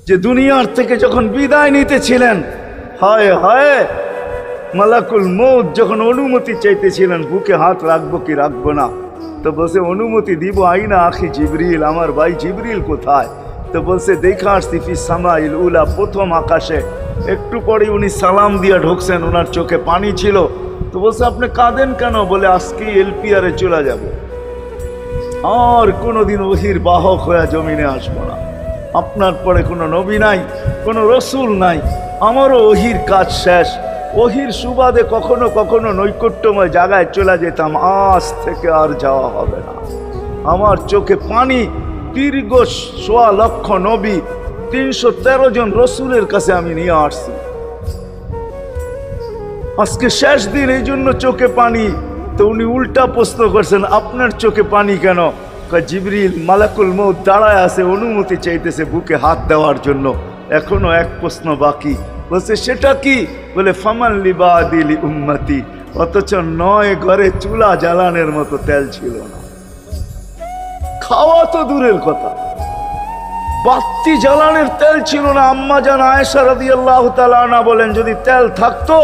যে দুনিয়ার থেকে যখন বিদায় নিতেছিলেন, হায় হায়, মালাকুল মউত যখন অনুমতি চাইতেছিলেন বুকে হাত রাখবো কি রাখবো না, তো বলছে অনুমতি দিব, আইনা আখি জিবরিল, আমার ভাই জিবরিল কোথায়? তো বলছে দেখা আসছি ফি সামাইল উলা, প্রথম আকাশে। একটু পরে উনি সালাম দিয়া ঢুকছেন, ওনার চোখে পানি ছিল। তো বলছে আপনি কাঁদেন কেন? বলে আজকেই এলপিআরে চলে যাব, আর কোনোদিন ওহির বাহক হয়ে জমিনে আসবো না। আপনার পরে কোনো নবী নাই, কোনো রসুল নাই, আমারও ওহির কাজ শেষ। ওহির সুবাদে কখনো কখনো নৈকট্যময় জায়গায় চলে যেতাম, আজ থেকে আর যাওয়া হবে না। আমার চোখে পানি। দীর্ঘ ১.৫ লক্ষ নবী, ৩১৩ জন রসুলের কাছে আমি নিয়ে আসছি। আজকে শেষ দিন, এই জন্য চোখে পানি। তো উনি উল্টা প্রশ্ন করছেন, আপনার চোখে পানি কেন? জিবরিল মালাকুল মউত দাঁড়ায় আছে, অনুমতি চাইতেছে বুকে হাত দেওয়ার জন্য। এখনো এক প্রশ্ন বাকি। বলছে সেটা কি? বলে ফামান লিবাদিলি উম্মতি। অথচ ৯ ঘরে চুলা জ্বালানোর মতো তেল ছিল না। খাওয়া তো দূরের কথা, বাতি জ্বালানোর তেল ছিল না। আম্মা জান আয়েশা রাদিয়াল্লাহু তাআলা আনহা বলেন, যদি তেল থাকতো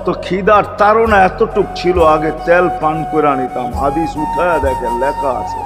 তো খিদার তাড়না এতটুক ছিল, আগে তেল পান করে নিতাম। হাদিস উঠায় দেখেন, লেখা আছে।